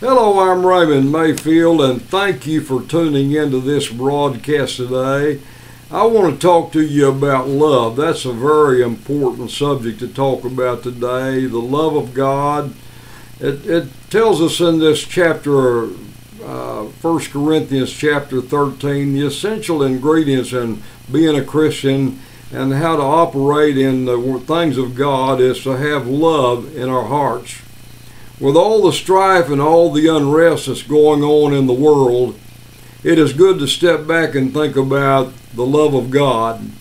Hello, I'm Raymond Mayfield, and thank you for tuning into this broadcast today. I want to talk to you about love. That's a very important subject to talk about today, the love of God. It tells us in this chapter, 1 Corinthians chapter 13, the essential ingredients in being a Christian and how to operate in the things of God is to have love in our hearts. With all the strife and all the unrest that's going on in the world, it is good to step back and think about the love of God.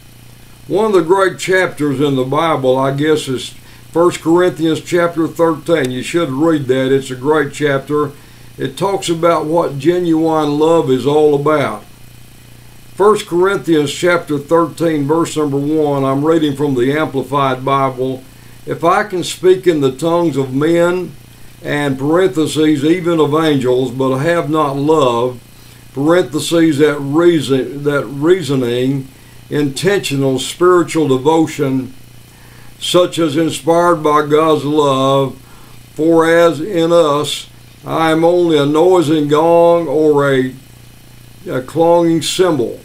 One of the great chapters in the Bible, I guess, is 1 Corinthians chapter 13. You should read that. It's a great chapter. It talks about what genuine love is all about. 1 Corinthians chapter 13, verse number 1, I'm reading from the Amplified Bible. If I can speak in the tongues of men, and parentheses, even of angels, but have not love, parentheses, that reasoning, intentional spiritual devotion, such as inspired by God's love, for as in us I am only a noising gong or a clanging cymbal.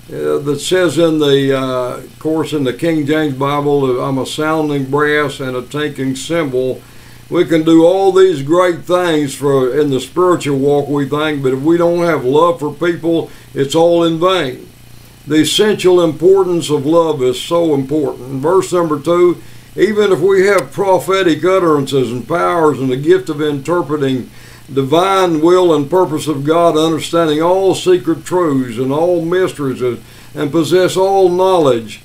That says in the, of course, in the King James Bible, I'm a sounding brass and a tinkling cymbal. We can do all these great things in the spiritual walk, we think, but if we don't have love for people, it's all in vain. The essential importance of love is so important. In verse number 2, even if we have prophetic utterances and powers and the gift of interpreting divine will and purpose of God, understanding all secret truths and all mysteries, and possess all knowledge,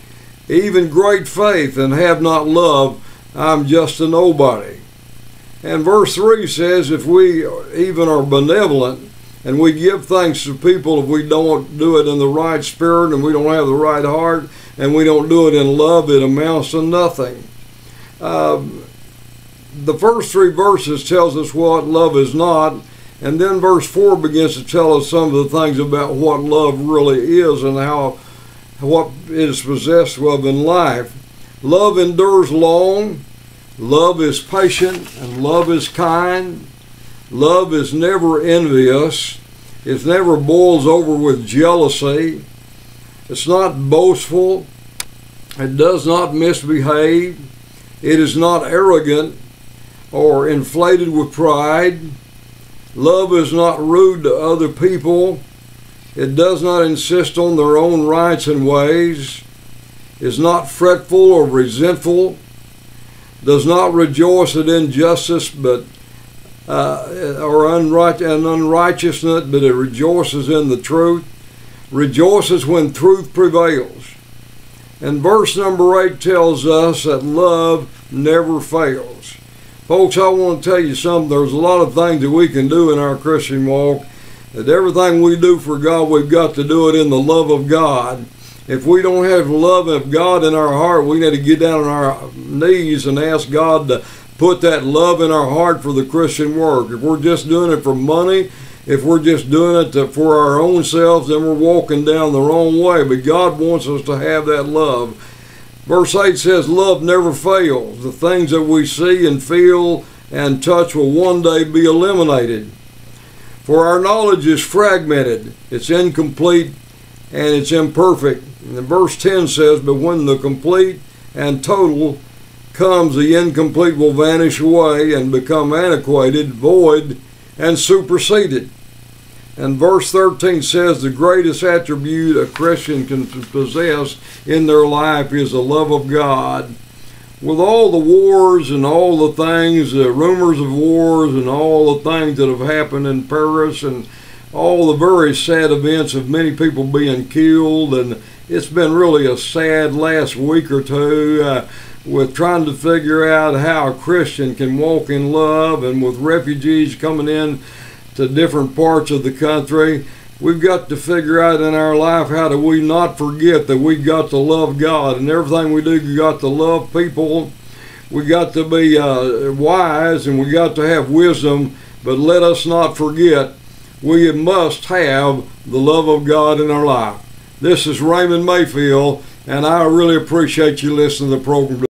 even great faith, and have not love, I'm just a nobody. And verse 3 says, if we even are benevolent and we give thanks to people, if we don't do it in the right spirit and we don't have the right heart and we don't do it in love, it amounts to nothing. The first 3 verses tells us what love is not, and then verse 4 begins to tell us some of the things about what love really is and what it is possessed of in life. Love endures long. Love is patient, and love is kind. Love is never envious. It never boils over with jealousy. It's not boastful. It does not misbehave. It is not arrogant or inflated with pride. Love is not rude to other people. It does not insist on their own rights and ways. Is not fretful or resentful. Does not rejoice at injustice or unrighteousness, but it rejoices in the truth. Rejoices when truth prevails. And verse number 8 tells us that love never fails. Folks, I want to tell you something. There's a lot of things that we can do in our Christian walk. That everything we do for God, we've got to do it in the love of God. If we don't have love of God in our heart, we need to get down on our knees and ask God to put that love in our heart for the Christian work. If we're just doing it for money, if we're just doing it for our own selves, then we're walking down the wrong way. But God wants us to have that love. Verse 8 says, love never fails. The things that we see and feel and touch will one day be eliminated. For our knowledge is fragmented, it's incomplete, and it's imperfect. And verse 10 says, but when the complete and total comes, the incomplete will vanish away and become antiquated, void, and superseded. And verse 13 says the greatest attribute a Christian can possess in their life is the love of God. With all the wars and all the things, the rumors of wars and all the things that have happened in Paris and all the very sad events of many people being killed, and it's been really a sad last week or two with trying to figure out how a Christian can walk in love, and with refugees coming in to different parts of the country, we've got to figure out in our life how do we not forget that we got to love God, and everything we do, we got to love people. We got to be wise, and we got to have wisdom, but let us not forget we must have the love of God in our life. This is Raymond Mayfield, and I really appreciate you listening to the program.